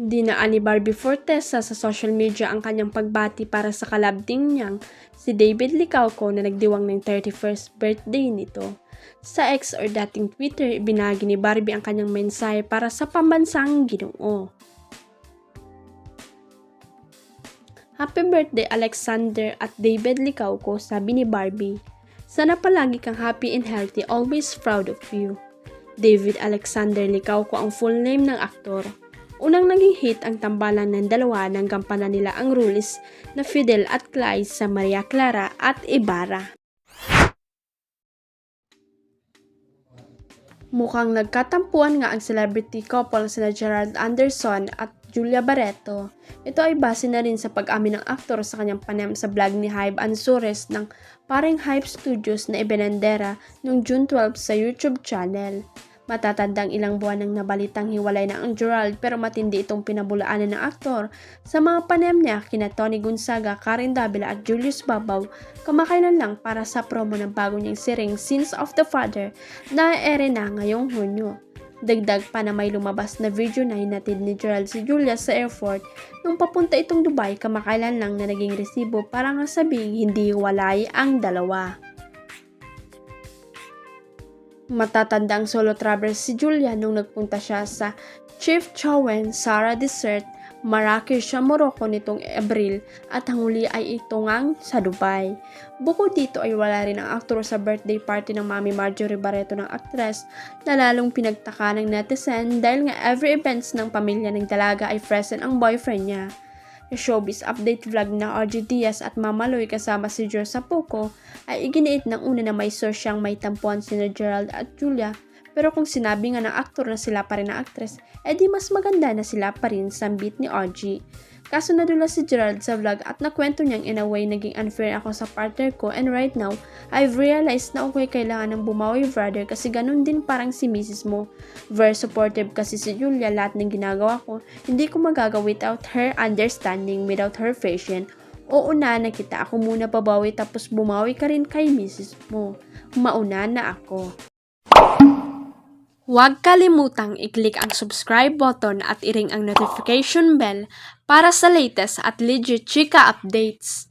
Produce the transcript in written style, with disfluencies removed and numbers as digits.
Dinaan ni Barbie Fortesa sa social media ang kanyang pagbati para sa kalabding niyang si David Licauco na nagdiwang ng 31st birthday nito. Sa X or dating Twitter, ibinahagi ni Barbie ang kanyang mensahe para sa pambansang Ginoo. Happy birthday Alexander at David Licauco, sabi ni Barbie. Sana palagi kang happy and healthy, always proud of you. David Alexander Licauco ang full name ng aktor. Unang naging hit ang tambalan ng dalawa nang gampanan nila ang Rulis na Fidel at Clyde sa Maria Clara at Ibarra. Mukhang nagkatampuan nga ang celebrity couple sina Gerald Anderson at Julia Barreto. Ito ay base na rin sa pag-amin ng aktor sa kanyang panayam sa vlog ni Hybe Ansures ng Paring Hybe Studios na Ebenandera noong June 12 sa YouTube channel. Matatandang ilang buwan nang nabalitang hiwalay na ang Gerald pero matindi itong pinabulaanan ng aktor sa mga panayam niya kina Tony Gonzaga, Karen Davila at Julius Babaw kamakailan lang para sa promo ng bago niyang siring Sins of the Father na ere na ngayong Hunyo. Dagdag pa na may lumabas na video na hinatid ni Gerald si Julia sa airport nung papunta itong Dubai kamakailan lang na naging resibo para nga sabing hindi hiwalay ang dalawa. Matatandang solo traveler si Julia nung nagpunta siya sa Chief Chowen Sara Desert, Marrakesh sa Morocco nitong Abril at ang huli ay ito ngang sa Dubai. Bukod dito ay wala rin ang aktor sa birthday party ng Mami Marjorie Barreto ng aktres na lalong pinagtaka ng netizen dahil nga every events ng pamilya ng dalaga ay present ang boyfriend niya. Showbiz update vlog na RG Diaz at Mama Loy kasama si Jer Sapuco ay iginiit ng una na may source siyang may tampuan sina Gerald at Julia, pero kung sinabi nga ng aktor na sila pa rin ang actress, edi mas maganda na sila pa rin sambit ni RG. Kaso nadula si Gerald sa vlog at nakwento niyang in a way naging unfair ako sa partner ko and right now, I've realized na okay kailangan ng bumawi brother kasi ganun din parang si Mrs. mo. Very supportive kasi si Julia lahat ng ginagawa ko, hindi ko magagawa without her understanding, without her patience. Oo na, nakita ako muna pabawi tapos bumawi ka rin kay Mrs. mo. Mauna na ako. Huwag kalimutang i-click ang subscribe button at i-ring ang notification bell para sa latest at legit chika updates.